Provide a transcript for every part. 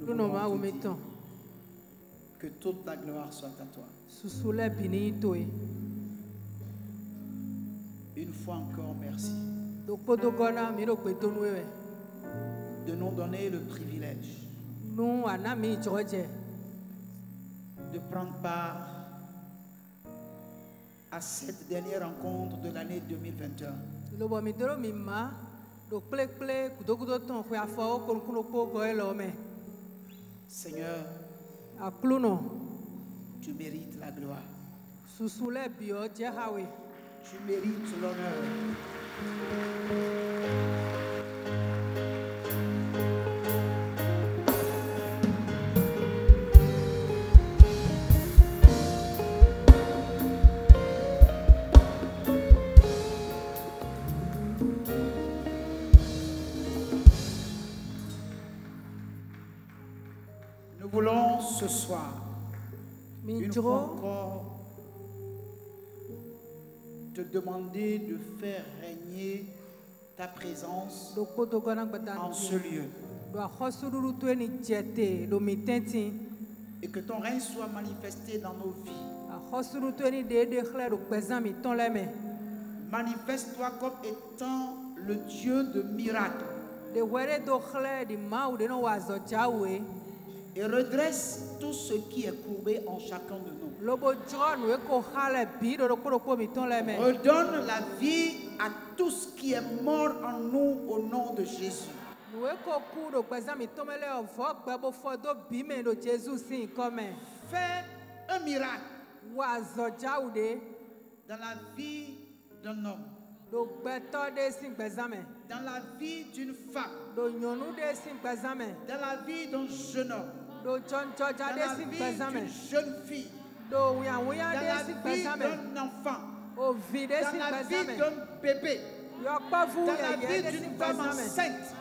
voulons te dire que toute la gloire soit à toi. Une fois encore, merci de nous donner le privilège de prendre part à cette dernière rencontre de l'année 2021. Seigneur, tu mérites la gloire. Tu mérites l'honneur. Nous voulons ce soir, une fois encore, te demander de faire régner ta présence en ce lieu. Et que ton règne soit manifesté dans nos vies. Manifeste-toi comme étant le Dieu de miracles. Et redresse tout ce qui est courbé en chacun de nous. Redonne la vie à tout ce qui est mort en nous au nom de Jésus. Fais un miracle dans la vie d'un homme, dans la vie d'une femme, dans la vie d'un jeune homme, dans la vie d'une jeune fille, dans la vie d'un enfant, dans la vie d'un bébé, dans la vie d'une femme enceinte.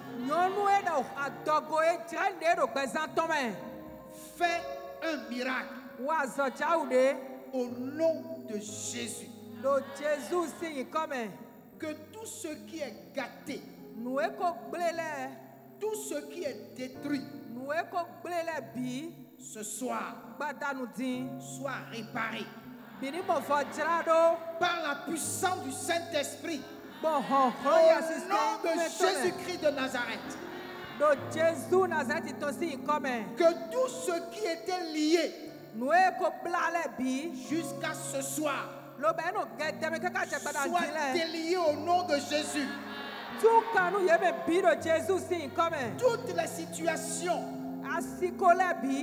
Fais un miracle au nom de Jésus. Que tout ce qui est gâté, tout ce qui est détruit, ce soir soit réparé par la puissance du Saint-Esprit au nom de Jésus-Christ de Nazareth. Que tout ce qui était lié jusqu'à ce soir soit délié au nom de Jésus. Toutes les situations qui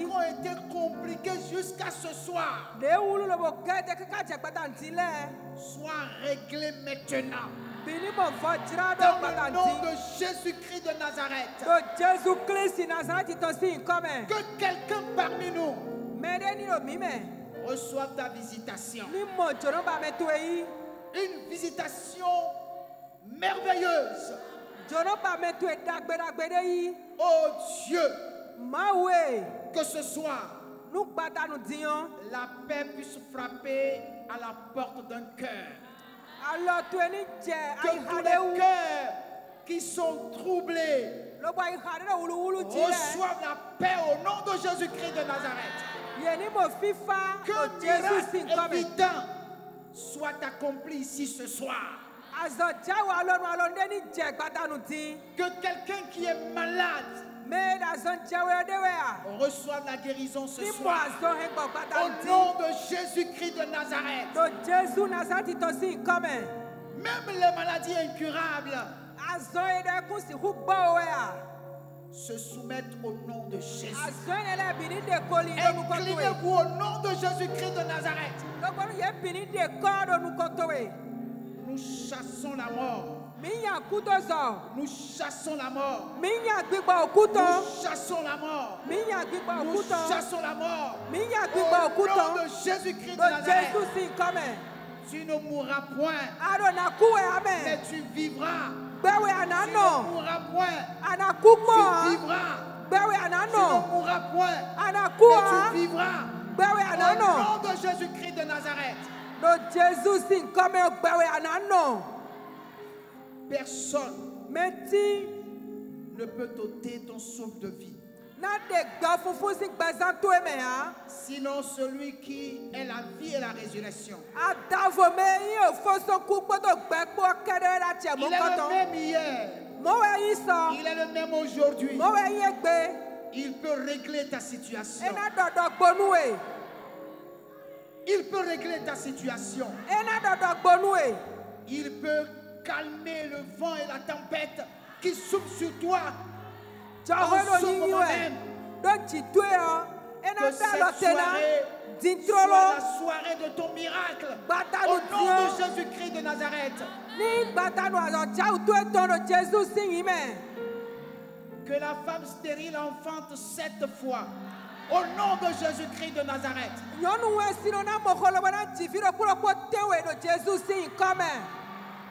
ont été compliquées jusqu'à ce soir soient réglées maintenant. Dans le nom de Jésus-Christ de Nazareth. Que quelqu'un parmi nous reçoive ta visitation. Une visitation merveilleuse. Oh Dieu, que ce soir, la paix puisse frapper à la porte d'un cœur. Que tous les cœurs qui sont troublés reçoivent la paix au nom de Jésus-Christ de Nazareth. Que miracle évident soit accompli ici ce soir. Que quelqu'un qui est malade reçoive la guérison ce soir. Au nom de Jésus-Christ de Nazareth. Même les maladies incurables se soumettent au nom de Jésus. Inclinez-vous au nom de Jésus-Christ de Nazareth. Nous chassons la mort. Nous chassons la mort. Nous chassons la mort. Nous chassons la mort. Au nom de Jésus-Christ de Nazareth. Tu ne mourras point, mais tu vivras. Tu ne mourras point, tu vivras. Tu ne mourras point, mais tu vivras. Au nom de Jésus-Christ de Nazareth. Personne ne peut ôter ton souffle de vie. Sinon, celui qui est la vie et la résurrection. Il est le même hier. Il est le même aujourd'hui. Il peut régler ta situation. Il peut régler ta situation. Il peut calmer le vent et la tempête qui souffle sur toi en ce moment même. Que cette soirée soit la soirée de ton miracle. Au nom de Jésus-Christ de Nazareth. Que la femme stérile enfante 7 fois. Au nom de Jésus-Christ de Nazareth.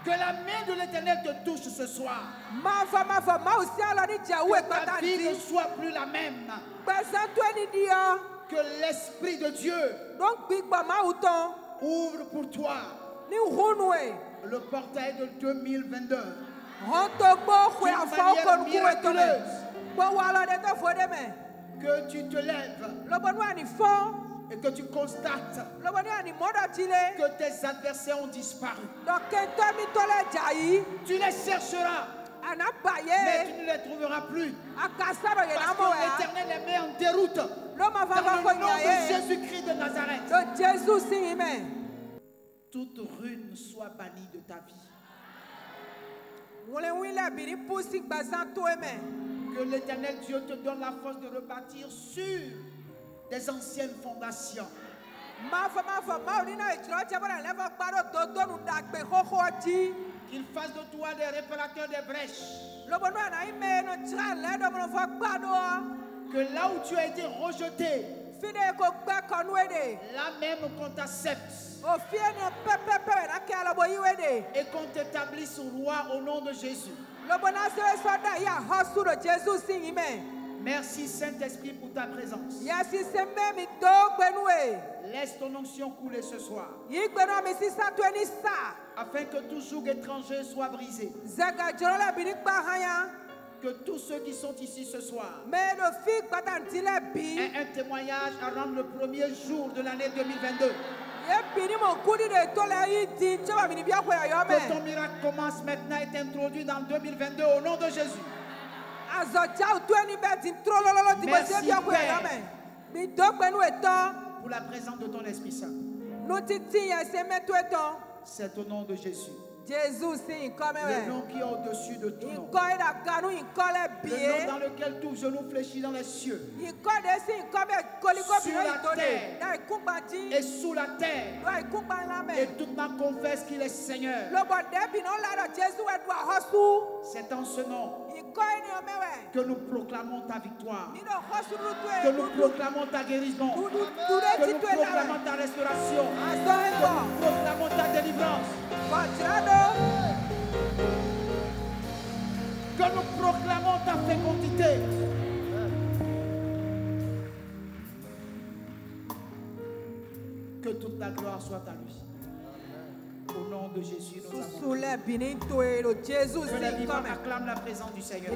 Que la main de l'Éternel te touche ce soir. Que ta vie ne soit plus la même. Que l'Esprit de Dieu ouvre pour toi le portail de 2022. Que tu te lèves et que tu constates que tes adversaires ont disparu. Tu les chercheras, mais tu ne les trouveras plus. Parce que l'Éternel les met en déroute. Dans le nom de Jésus-Christ de Nazareth. Toute ruine soit bannie de ta vie. Que l'Éternel Dieu te donne la force de rebâtir sur des anciennes fondations. Qu'il fasse de toi des réparateurs des brèches. Que là où tu as été rejeté, là même qu'on t'accepte. Et qu'on t'établisse roi au nom de Jésus. Merci Saint-Esprit pour ta présence. Laisse ton onction couler ce soir. Afin que tout joug étranger soit brisé. Que tous ceux qui sont ici ce soir aient un témoignage à rendre le premier jour de l'année 2022. Que ton miracle commence maintenant et est introduit dans 2022 au nom de Jésus. Merci Père pour la présence de ton Esprit Saint. C'est au nom de Jésus. Le nom qui est au-dessus de tout nom. Le nom dans lequel tout genou fléchit dans les cieux. Sur la terre et sous la terre. Et toute ma confesse qu'il est Seigneur. C'est en ce nom que nous proclamons ta victoire. Que nous proclamons ta guérison. Que nous proclamons ta restauration. Que nous proclamons ta délivrance. Que nous proclamons ta fécondité. Que toute la gloire soit à lui. Au nom de Jésus, nous avons. Que les vivants acclament la présence du Seigneur.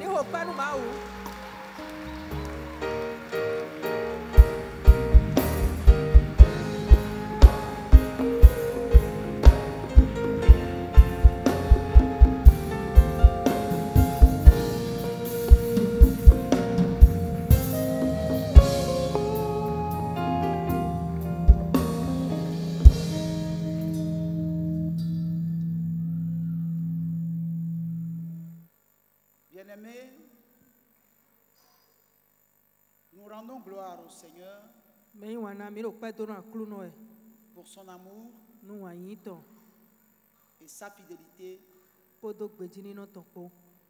Bien-aimés, nous rendons gloire au Seigneur pour son amour et sa fidélité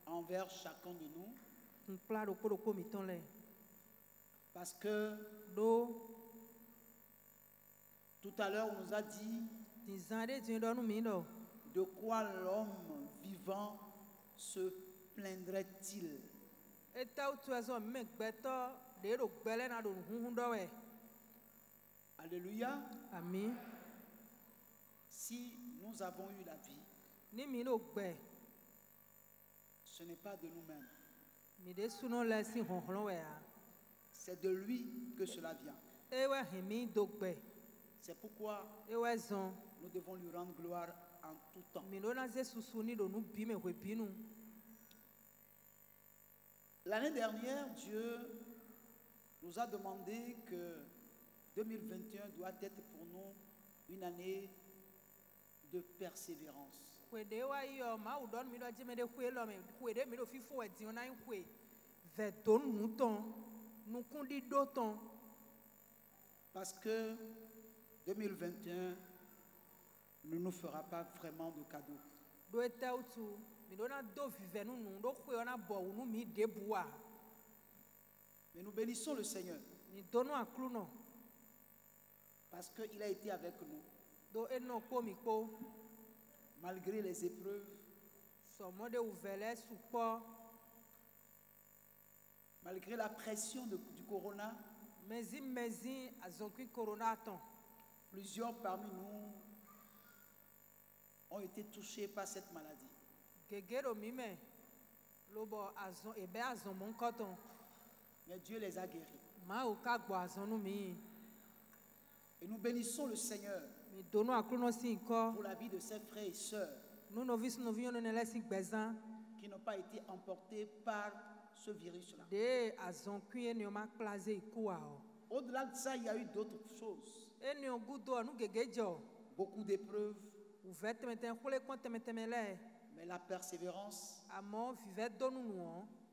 envers chacun de nous. Parce que tout à l'heure on nous a dit de quoi l'homme vivant se plaindrait-il? Alléluia. Amen. Si nous avons eu la vie, ce n'est pas de nous-mêmes. C'est de lui que cela vient. C'est pourquoi nous devons lui rendre gloire en tout temps. L'année dernière, Dieu nous a demandé que 2021 doit être pour nous une année de persévérance. Parce que 2021 ne nous fera pas vraiment de cadeaux. Mais nous bénissons le Seigneur parce qu'il a été avec nous. Malgré les épreuves, malgré la pression du corona, plusieurs parmi nous ont été touchés par cette maladie. Mais Dieu les a guéris. Et nous bénissons le Seigneur pour la vie de ses frères et sœurs qui n'ont pas été emportés par ce virus-là. Au-delà de ça, il y a eu d'autres choses. Beaucoup d'épreuves. Mais la persévérance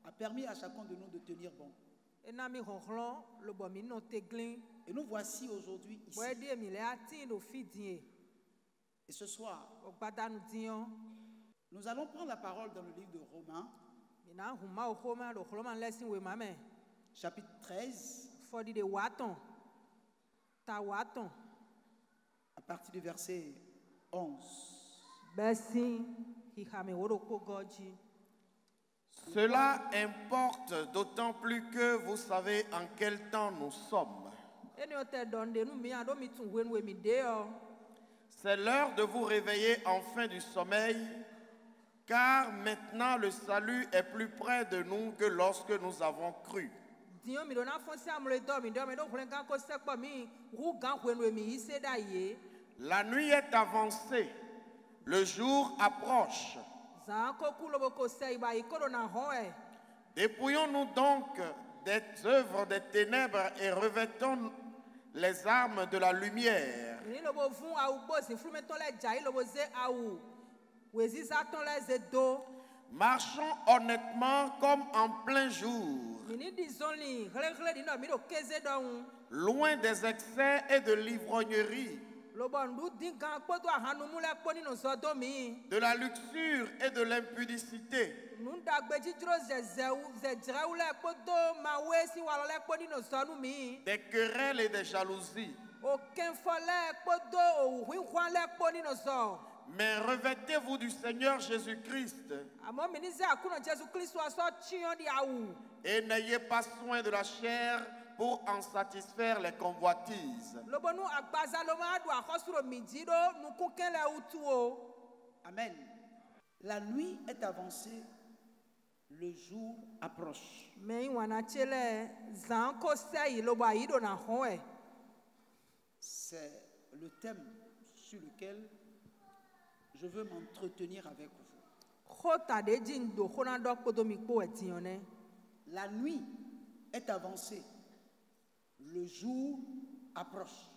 a permis à chacun de nous de tenir bon. Et nous voici aujourd'hui ici. Et ce soir, nous allons prendre la parole dans le livre de Romains, chapitre 13, à partir du verset 11. Cela importe d'autant plus que vous savez en quel temps nous sommes. C'est l'heure de vous réveiller enfin du sommeil, car maintenant le salut est plus près de nous que lorsque nous avons cru. La nuit est avancée, le jour approche. Dépouillons-nous donc des œuvres des ténèbres et revêtons les armes de la lumière. Marchons honnêtement comme en plein jour, loin des excès et de l'ivrognerie, de la luxure et de l'impudicité, des querelles et des jalousies. Mais revêtez-vous du Seigneur Jésus-Christ et n'ayez pas soin de la chair pour en satisfaire les convoitises. Amen. La nuit est avancée, le jour approche. C'est le thème sur lequel je veux m'entretenir avec vous. La nuit est avancée, le jour approche.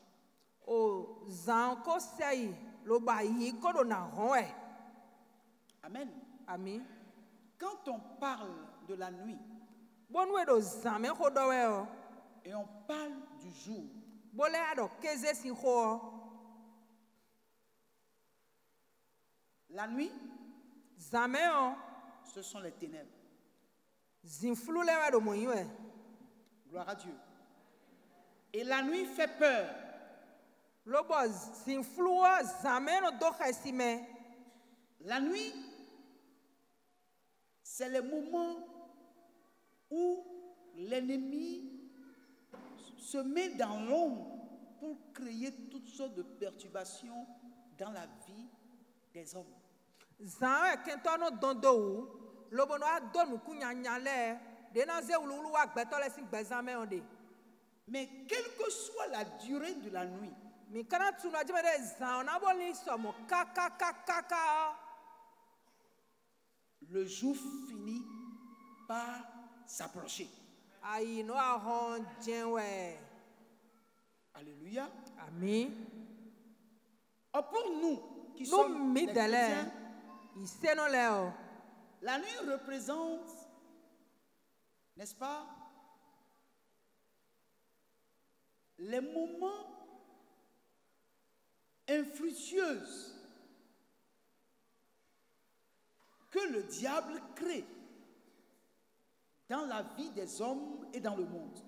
Amen. Quand on parle de la nuit et on parle du jour, la nuit, ce sont les ténèbres. Gloire à Dieu. Et la nuit fait peur. La nuit, c'est le moment où l'ennemi se met dans l'ombre pour créer toutes sortes de perturbations dans la vie des hommes. Mais quelle que soit la durée de la nuit, le jour finit par s'approcher. Alléluia. Amen. Pour nous qui sommes les chrétiens, la nuit représente, n'est-ce pas, les moments infructueux que le diable crée dans la vie des hommes et dans le monde.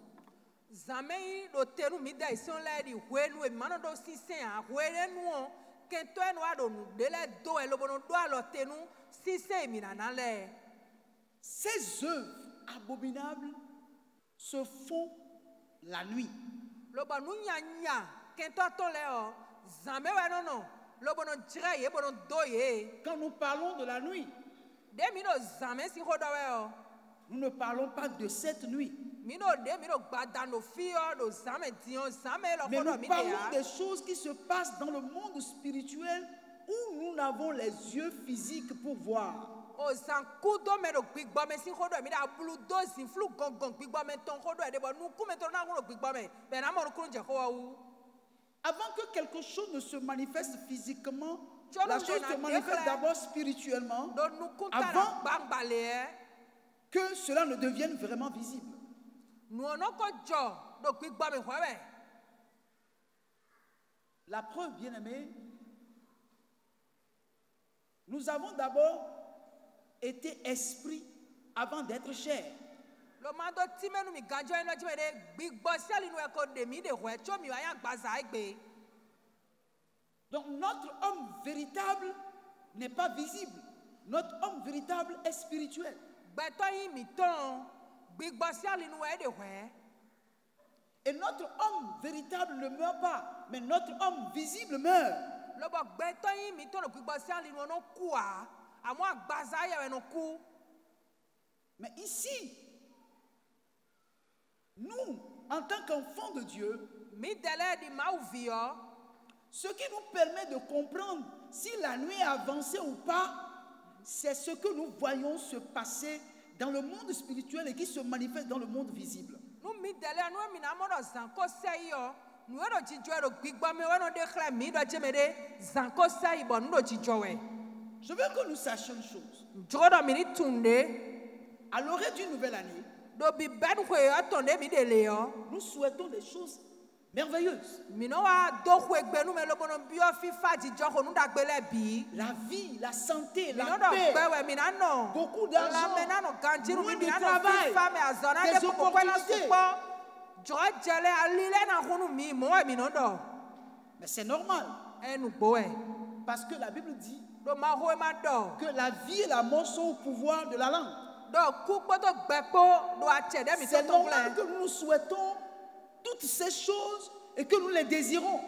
Ces œuvres abominables se font la nuit. Quand nous parlons de la nuit, nous ne parlons pas de cette nuit. Mais nous parlons des choses qui se passent dans le monde spirituel où nous n'avons les yeux physiques pour voir. Avant que quelque chose ne se manifeste physiquement, la chose se manifeste d'abord spirituellement avant que cela ne devienne vraiment visible. La preuve, bien-aimée, nous avons d'abord été esprit avant d'être chair. Donc notre homme véritable n'est pas visible. Notre homme véritable est spirituel. Et notre homme véritable ne meurt pas, mais notre homme visible meurt. Mais ici, nous, en tant qu'enfants de Dieu, ce qui nous permet de comprendre si la nuit est avancée ou pas, c'est ce que nous voyons se passer dans le monde spirituel et qui se manifeste dans le monde visible. Je veux que nous sachions une chose. À l'orée d'une nouvelle année, nous souhaitons des choses merveilleuses. La vie, la santé, la paix, beaucoup d'argent, moins de travail, des opportunités. Mais c'est normal. Parce que la Bible dit que la vie et la mort sont au pouvoir de la langue. C'est normal que nous souhaitons toutes ces choses et que nous les désirons.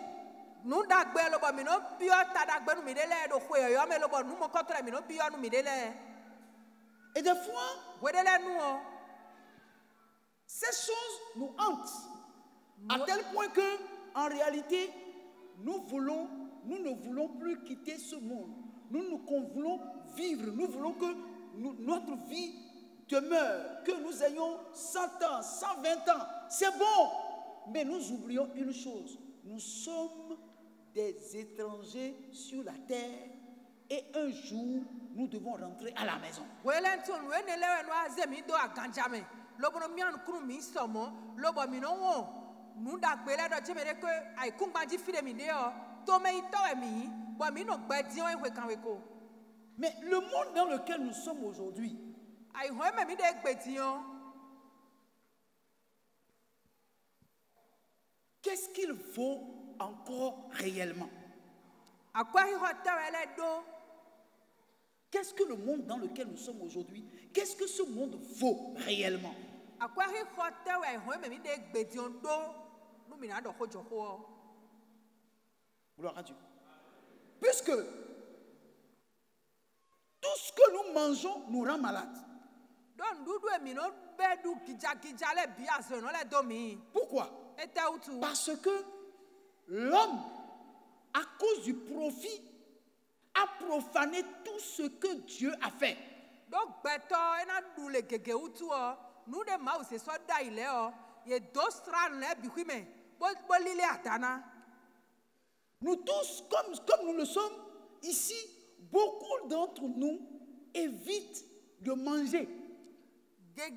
Et des fois, ces choses nous hantent à tel point que, en réalité, nous ne voulons plus quitter ce monde. Nous voulons vivre, nous voulons que notre vie demeure, que nous ayons 100 ans, 120 ans. C'est bon, mais nous oublions une chose. Nous sommes des étrangers sur la terre et un jour, nous devons rentrer à la maison. Mais le monde dans lequel nous sommes aujourd'hui, qu'est-ce qu'il vaut encore réellement? Qu'est-ce que le monde dans lequel nous sommes aujourd'hui, qu'est-ce que ce monde vaut réellement? Gloire à Dieu. Puisque tout ce que nous mangeons nous rend malades. Pourquoi? Parce que l'homme, à cause du profit, a profané tout ce que Dieu a fait. Nous tous, comme nous le sommes ici, beaucoup d'entre nous évitent de manger. Et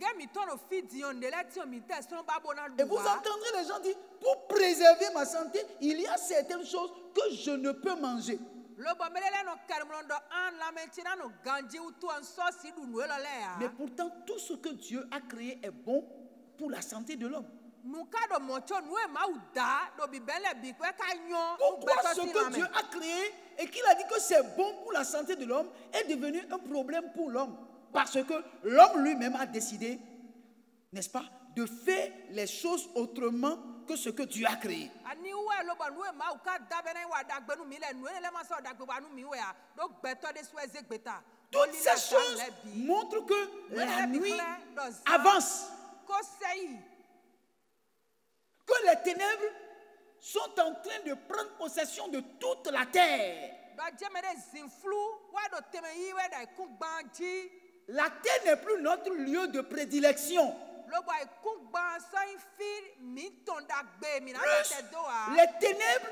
vous entendrez les gens dire, pour préserver ma santé, il y a certaines choses que je ne peux manger. Mais pourtant, tout ce que Dieu a créé est bon pour la santé de l'homme. Pourquoi ce que Dieu a créé et qu'il a dit que c'est bon pour la santé de l'homme est devenu un problème pour l'homme? Parce que l'homme lui-même a décidé, n'est-ce pas, de faire les choses autrement que ce que Dieu a créé. Toutes ces choses montrent que la nuit avance. Que les ténèbres sont en train de prendre possession de toute la terre. La terre n'est plus notre lieu de prédilection. Plus les ténèbres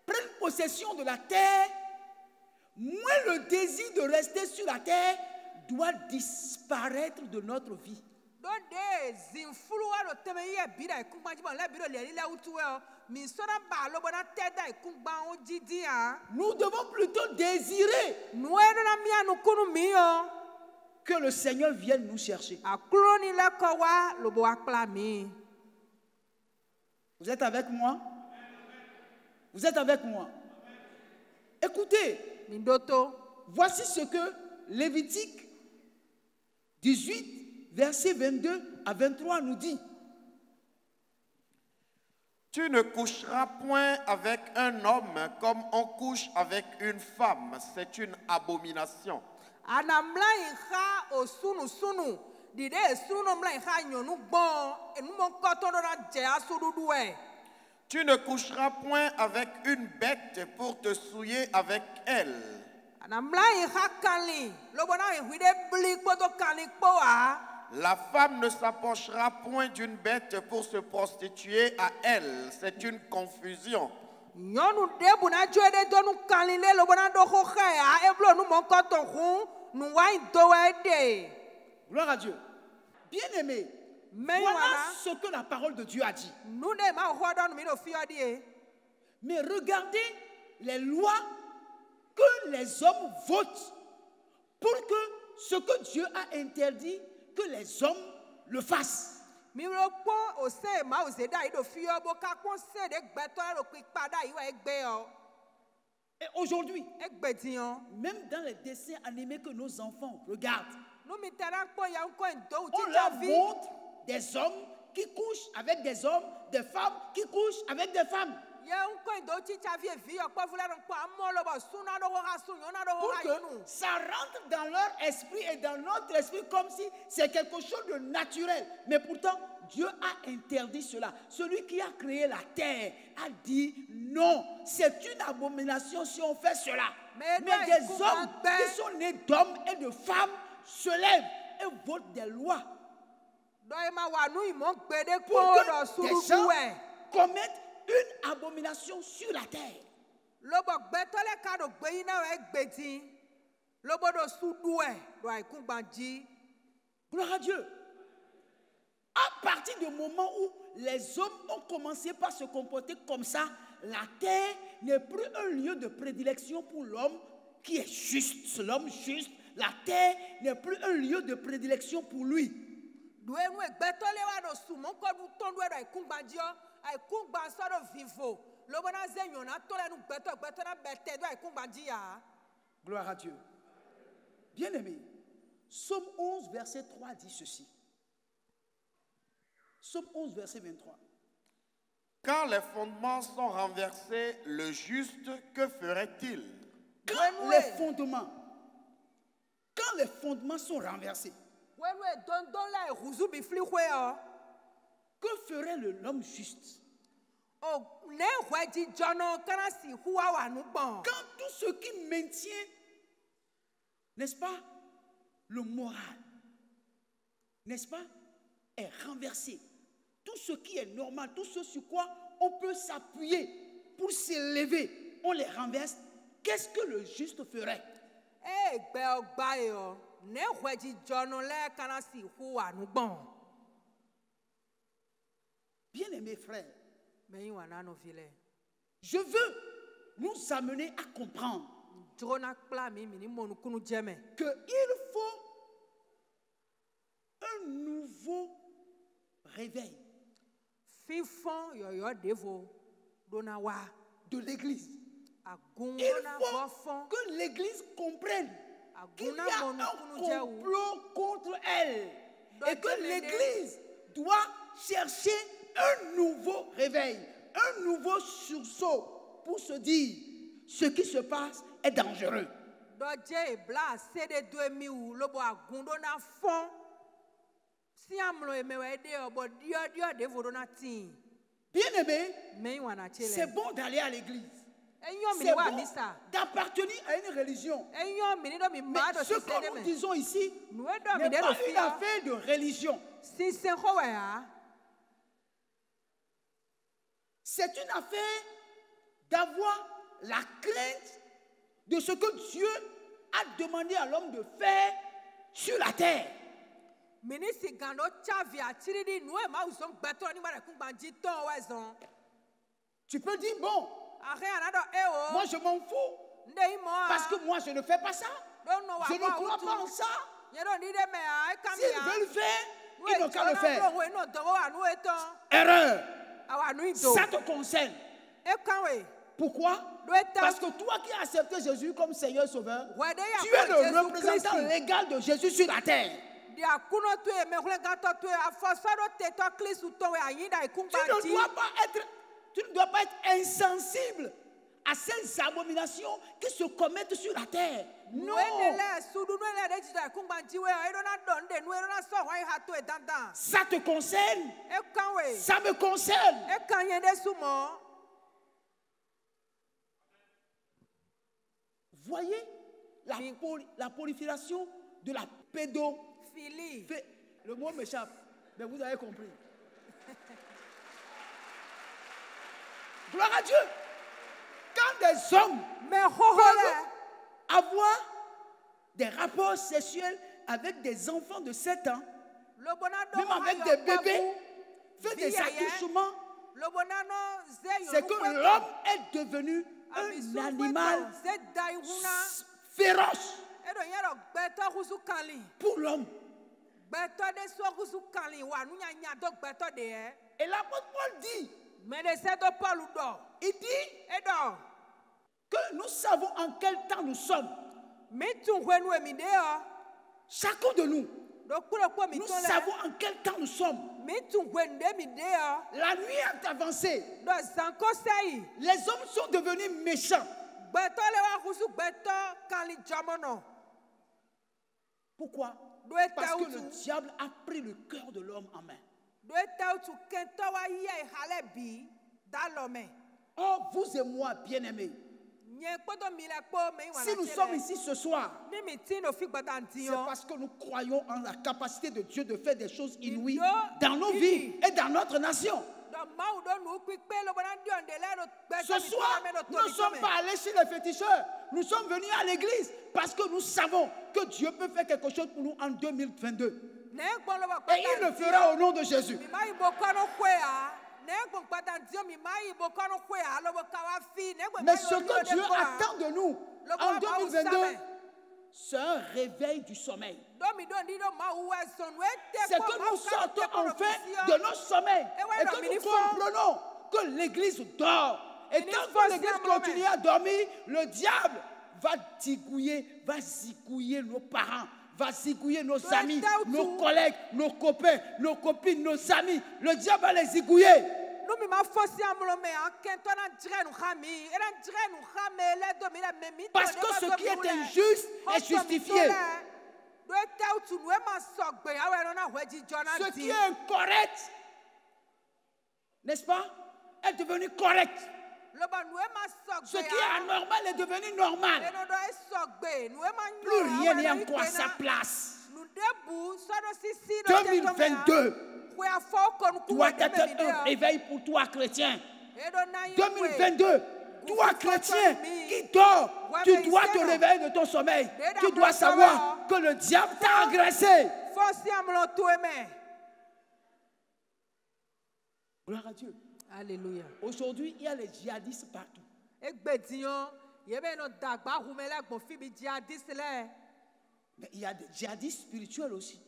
prennent possession de la terre, moins le désir de rester sur la terre doit disparaître de notre vie. Nous devons plutôt désirer que le Seigneur vienne nous chercher. Vous êtes avec moi? Vous êtes avec moi? Écoutez, voici ce que Lévitique 18, verset 22 à 23 nous dit. Tu ne coucheras point avec un homme comme on couche avec une femme. C'est une abomination. Tu ne coucheras point avec une bête pour te souiller avec elle. La femme ne s'approchera point d'une bête pour se prostituer à elle. C'est une confusion. Gloire à Dieu. Bien-aimé, voilà ce que la parole de Dieu a dit. Mais regardez les lois que les hommes votent pour que ce que Dieu a interdit, que les hommes le fassent. Et aujourd'hui, même dans les dessins animés que nos enfants regardent, on leur montre des hommes qui couchent avec des hommes, des femmes qui couchent avec des femmes. Pour que ça rentre dans leur esprit et dans notre esprit comme si c'est quelque chose de naturel. Mais pourtant, Dieu a interdit cela. Celui qui a créé la terre a dit non, c'est une abomination si on fait cela. Mais des hommes qui sont nés d'hommes et de femmes se lèvent et votent des lois pour que des gens commettent une abomination sur la terre. Gloire à Dieu. À partir du moment où les hommes ont commencé par se comporter comme ça, la terre n'est plus un lieu de prédilection pour l'homme qui est juste. L'homme juste, la terre n'est plus un lieu de prédilection pour lui. Gloire à Dieu. Bien-aimé, Psaume 11, verset 3 dit ceci. Psaume 11, verset 23. Quand les fondements sont renversés, le juste, que ferait-il? Quand les fondements sont renversés, Que ferait l'homme juste? Quand tout ce qui maintient, n'est-ce pas, le moral, n'est-ce pas, est renversé. Tout ce qui est normal, tout ce sur quoi on peut s'appuyer pour s'élever, on les renverse. Qu'est-ce que le juste ferait? Bien-aimés frères, je veux nous amener à comprendre qu'il faut un nouveau réveil de l'Église. Il faut que l'Église comprenne qu'il y a un complot contre elle et que l'Église doit chercher un nouveau réveil, un nouveau sursaut pour se dire ce qui se passe est dangereux. Bien-aimé, c'est bon d'aller à l'église. C'est bon d'appartenir à une religion. Mais ce que nous disons ici n'est pas une affaire de religion. C'est une affaire d'avoir la crainte de ce que Dieu a demandé à l'homme de faire sur la terre. Tu peux dire, bon, moi je m'en fous, parce que moi je ne fais pas ça, je ne crois pas en ça. S'ils veulent faire, ils n'ont qu'à le faire. Erreur. Ça te concerne. Pourquoi? Parce que toi qui as accepté Jésus comme Seigneur Sauveur, tu es le représentant légal de Jésus sur la terre. Tu ne dois pas être insensible à ces abominations qui se commettent sur la terre. Non. Ça te concerne. Ça me concerne. Voyez la prolifération de la pédophilie. Le mot m'échappe, mais vous avez compris. Gloire à Dieu. Quand des hommes peuvent avoir des rapports sexuels avec des enfants de 7 ans, même avec des bébés, fait des accouchements, c'est que l'homme est devenu un animal féroce pour l'homme. Et l'apôtre Paul dit, il dit que nous savons en quel temps nous sommes. Chacun de nous, nous savons en quel temps nous sommes. La nuit est avancée. Les hommes sont devenus méchants. Pourquoi? Parce que le diable a pris le cœur de l'homme en main. Oh, vous et moi, bien-aimés, si nous sommes ici ce soir, c'est parce que nous croyons en la capacité de Dieu de faire des choses inouïes dans nos vies et dans notre nation. Ce soir, nous ne sommes pas allés chez les féticheurs. Nous sommes venus à l'église parce que nous savons que Dieu peut faire quelque chose pour nous en 2022. Et il le fera au nom de Jésus. Mais ce que Dieu attend de nous en 2022, c'est un réveil du sommeil. C'est que nous sortons enfin de nos sommeils et que nous comprenons que l'église dort. Et tant que l'église continue à dormir, le diable va zigouiller nos parents, va zigouiller nos amis, nos collègues, nos copains, nos copines, nos amis. Le diable va les zigouiller. Parce que ce qui est injuste est justifié. Ce qui est incorrect, n'est-ce pas, est devenu correct. Ce qui est anormal est devenu normal. Plus rien n'est encore à sa place. 2022 doit être un réveil pour toi, chrétien. 2022, toi, chrétien qui dors, tu dois te réveiller de ton sommeil. Tu dois savoir que le diable t'a agressé. Gloire à Dieu. Alléluia. Aujourd'hui, il y a les djihadistes partout. Mais il y a des djihadistes spirituels aussi.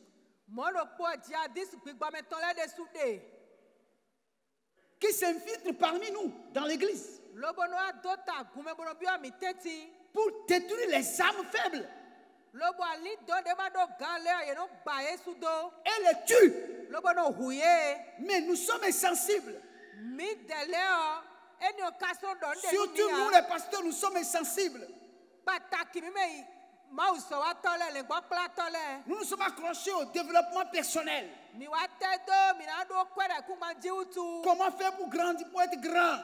Qui s'infiltrent parmi nous dans l'église pour détruire les âmes faibles et les tuent. Mais nous sommes insensibles. Surtout nous les pasteurs, nous sommes insensibles. Nous nous sommes accrochés au développement personnel. Comment faire pour grandir, pour être grand?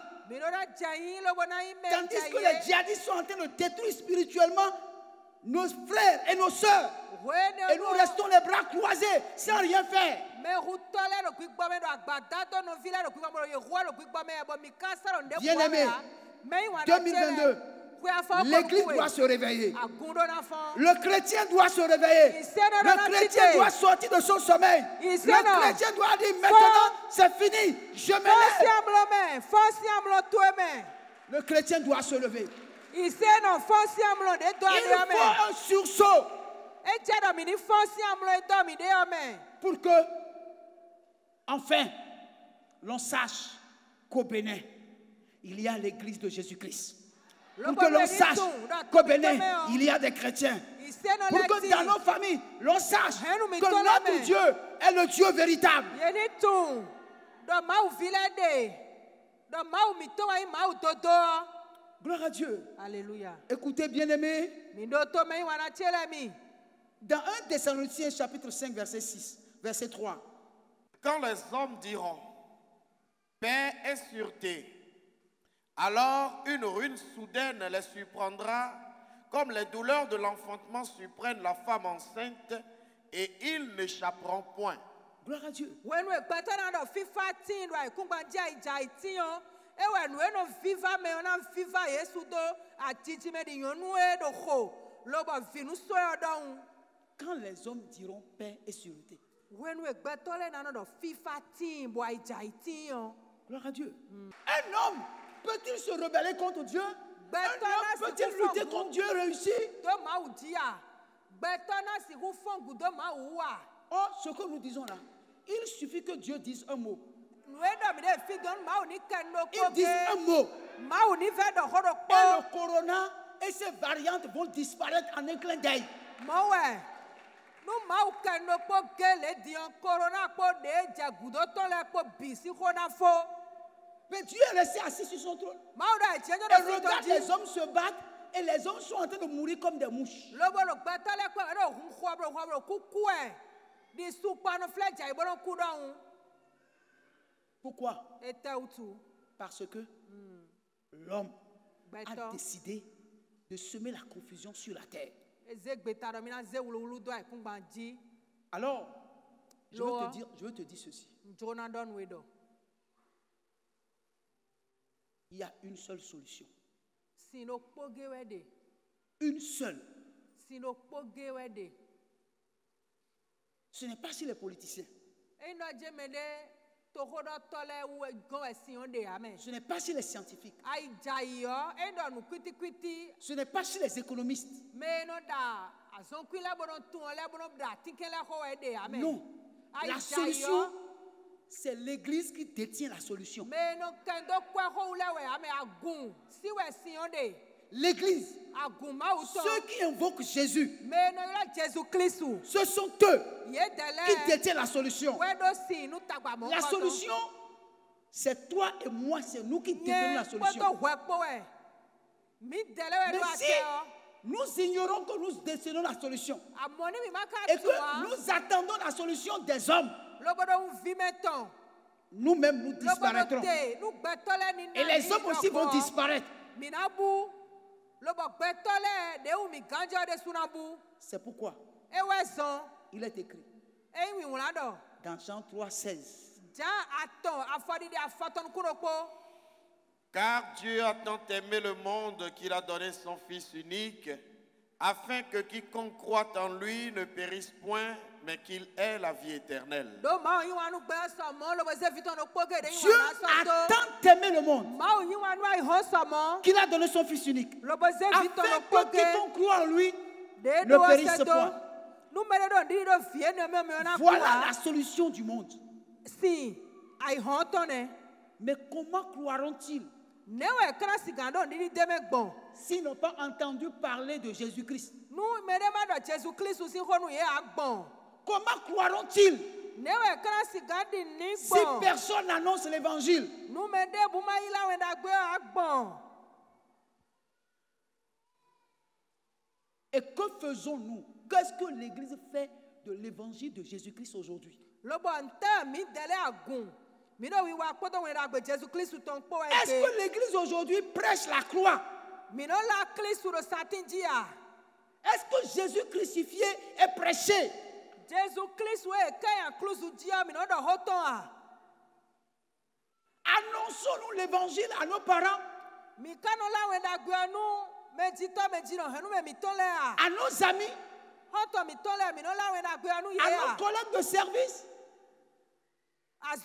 Tandis que les djihadistes sont en train de détruire spirituellement nos frères et nos sœurs. Et nous restons les bras croisés sans rien faire. Bien-aimés, 2022, l'église doit se réveiller. Le chrétien doit se réveiller. Le chrétien doit sortir de son sommeil. Le chrétien doit dire maintenant, c'est fini, je me lève. Le chrétien doit se lever. Il faut un sursaut pour que, enfin, l'on sache qu'au Bénin, il y a l'église de Jésus-Christ. Pour que l'on sache qu'au Bénin, il y a des chrétiens. Pour que dans nos familles, l'on sache que notre Dieu est le Dieu véritable. Gloire à Dieu. Alléluia. Écoutez, bien-aimés. Dans 1 Thessaloniciens chapitre 5, verset 6, verset 3. Quand les hommes diront paix et sûreté, alors une ruine soudaine les surprendra, comme les douleurs de l'enfantement surprennent la femme enceinte, et ils n'échapperont point. Gloire à Dieu. Quand les hommes diront paix et sûreté. Gloire à Dieu. Un homme peut-il se rebeller contre Dieu? Un homme peut-il lutter contre Dieu et réussir? Oh, ce que nous disons là, il suffit que Dieu dise un mot. Il dit un mot. Et le corona et ses variantes vont disparaître en un clin d'œil. Mais Dieu est resté assis sur son trône. Et regarde, les hommes se battent et les hommes sont en train de mourir comme des mouches. Pourquoi? Parce que l'homme a décidé de semer la confusion sur la terre. Alors, je veux te dire ceci. Il y a une seule solution. Une seule. Ce n'est pas si les politiciens. Ce n'est pas chez les scientifiques. Ce n'est pas chez les économistes. Non. La solution, c'est l'Église qui détient la solution. L'Église, ceux qui invoquent Jésus, ce sont eux qui détiennent la solution. La solution, c'est toi et moi, c'est nous qui détenons la solution. Mais si nous ignorons que nous décédons la solution. Et que nous attendons la solution des hommes. Nous-mêmes, nous disparaîtrons. Et les hommes aussi vont disparaître. C'est pourquoi il est écrit dans Jean 3, 16. Car Dieu a tant aimé le monde qu'il a donné son Fils unique, afin que quiconque croit en lui ne périsse point, mais qu'il ait la vie éternelle. Dieu a tant aimé le monde qu'il a donné son Fils unique, afin que quiconque croit en lui ne périsse point. Voilà la solution du monde. Mais comment croiront-ils s'ils n'ont pas entendu parler de Jésus-Christ? Comment croiront-ils si personne n'annonce l'évangile? Et que faisons-nous? Qu'est-ce que l'Église fait de l'évangile de Jésus-Christ aujourd'hui? Est-ce que l'Église aujourd'hui prêche la croix? Est-ce que Jésus crucifié est prêché? Annonçons-nous l'évangile à nos parents, à nos amis, à nos collègues de service, à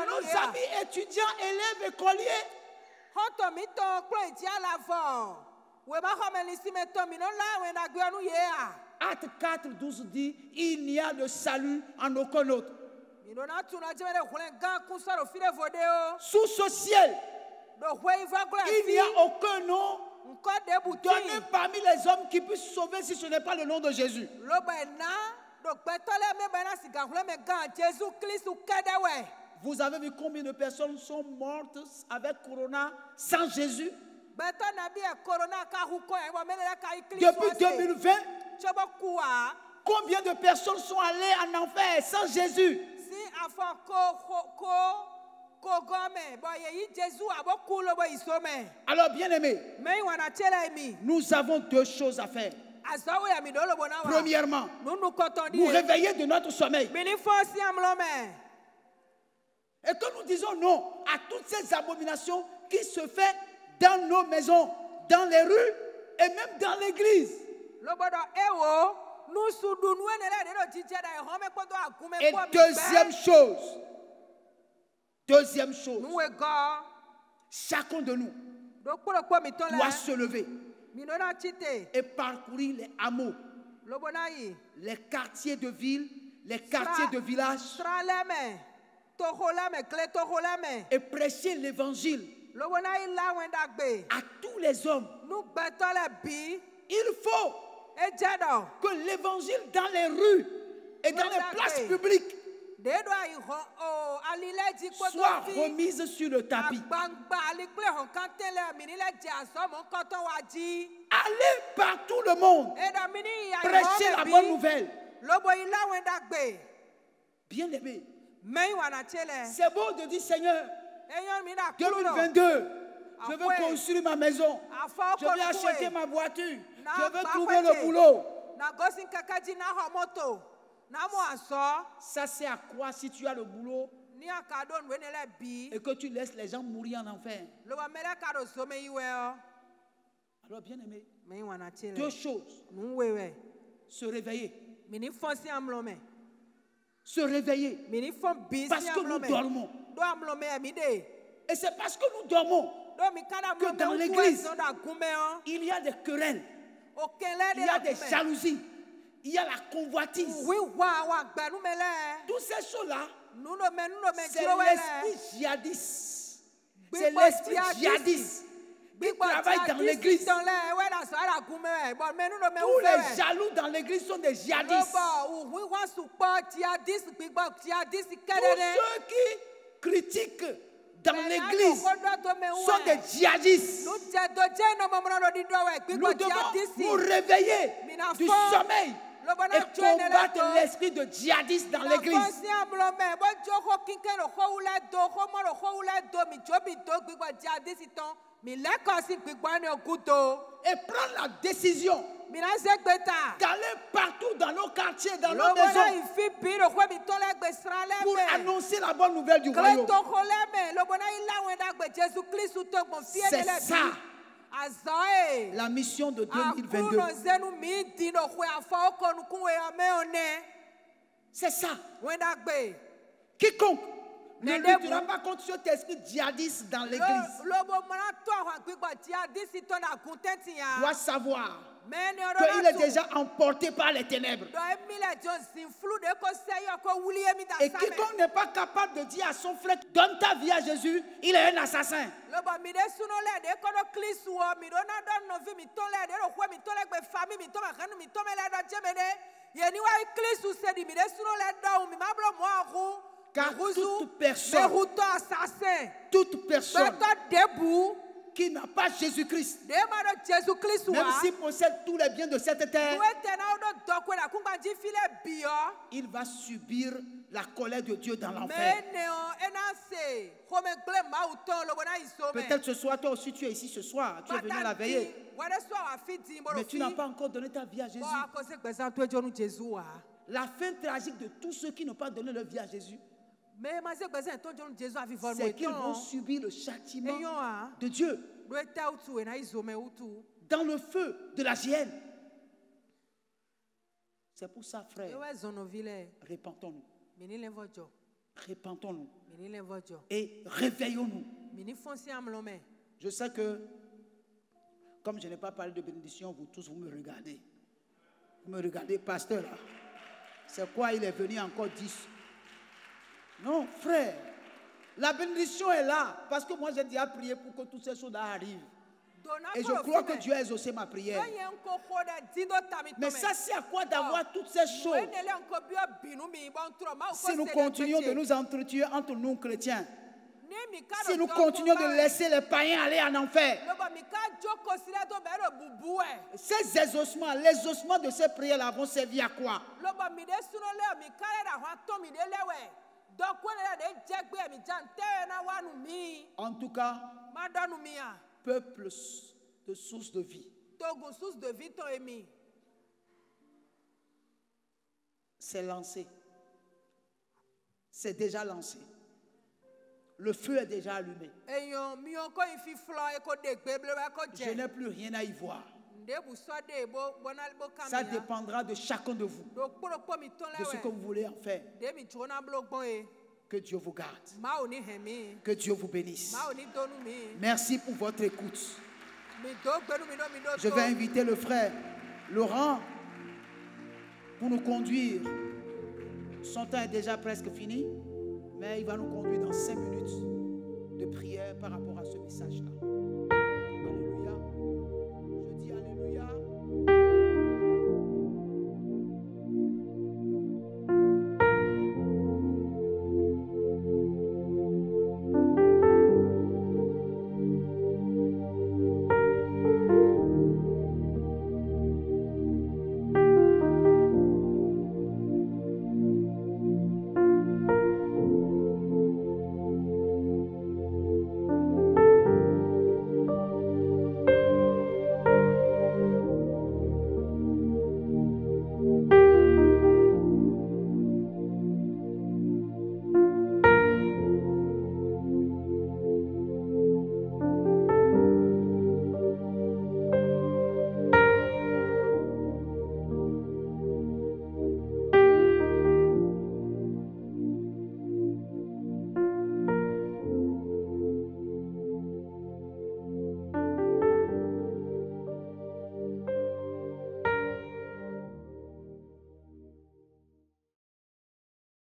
nos amis étudiants, élèves, écoliers. Acte 4, 12 dit, il n'y a de salut en aucun autre. Sous ce ciel, il n'y a aucun nom donné parmi les hommes qui puisse sauver si ce n'est pas le nom de Jésus. Vous avez vu combien de personnes sont mortes avec Corona sans Jésus? Depuis 2020, combien de personnes sont allées en enfer sans Jésus? Alors bien aimés, nous avons deux choses à faire. Premièrement, nous réveiller de notre sommeil. Et que nous disons non à toutes ces abominations qui se font dans nos maisons, dans les rues et même dans l'église. Et deuxième chose, chacun de nous doit se lever et parcourir les hameaux, les quartiers de ville, les quartiers de village et prêcher l'évangile à tous les hommes. Il faut que l'évangile dans les rues et dans les places publiques soit remise sur le tapis. Allez par tout le monde, prêcher la bonne nouvelle. Bien aimé, c'est beau de dire Seigneur, 2022, je veux construire ma maison, je veux acheter ma voiture, je veux trouver le boulot. Ça c'est à quoi si tu as le boulot et que tu laisses les gens mourir en enfer? Alors bien aimé, deux choses: se réveiller. Se réveiller parce que nous dormons. Et c'est parce que nous dormons que dans l'église, il y a des querelles, il y a des jalousies, il y a la convoitise. Toutes ces choses-là, c'est l'esprit djihadiste. C'est l'esprit djihadiste qui travaille dans l'église. Tous les jaloux dans l'église sont des djihadistes. Tous ceux qui critiquent dans l'église sont des djihadistes. Nous devons nous réveiller du sommeil et combattre l'esprit de djihadiste dans l'église. Et prendre la décision d'aller partout dans nos quartiers, dans nos maisons, pour annoncer la bonne nouvelle du royaume. C'est ça la mission de 2022. C'est ça. Quiconque ne luttera pas contre cet esprit djihadiste dans l'église doit savoir qu'il est déjà emporté par les ténèbres. Et quiconque n'est pas capable de dire à son frère, donne ta vie à Jésus, il est un assassin. Car toute personne qui n'a pas Jésus-Christ, même s'il possède tous les biens de cette terre, il va subir la colère de Dieu dans l'enfer. Peut-être ce soir, toi aussi tu es ici ce soir, tu es venu à la veillée, mais tu n'as pas encore donné ta vie à Jésus. La fin tragique de tous ceux qui n'ont pas donné leur vie à Jésus, c'est qu'ils vont subir le châtiment de Dieu dans le feu de la géhenne. C'est pour ça, frère, repentons-nous. Repentons-nous et réveillons-nous. Je sais que, comme je n'ai pas parlé de bénédiction, vous tous, vous me regardez. Vous me regardez, pasteur, là. C'est quoi, il est venu encore 10? Non, frère, la bénédiction est là. Parce que moi, j'ai déjà prié pour que toutes ces choses-là arrivent. Et je crois que Dieu a exaucé ma prière. Mais ça, c'est à quoi d'avoir toutes ces choses si nous continuons de nous entretenir entre nous, chrétiens? Si nous continuons de laisser les païens aller en enfer? Ces exaucements, l'exaucement de ces prières-là vont servir à quoi? En tout cas, peuple de source de vie, c'est lancé. C'est déjà lancé. Le feu est déjà allumé. Je n'ai plus rien à y voir. Ça dépendra de chacun de vous, de ce que vous voulez en faire. Que Dieu vous garde. Que Dieu vous bénisse. Merci pour votre écoute. Je vais inviter le frère Laurent pour nous conduire. Son temps est déjà presque fini, mais il va nous conduire dans 5 minutes de prière par rapport à ce message-là.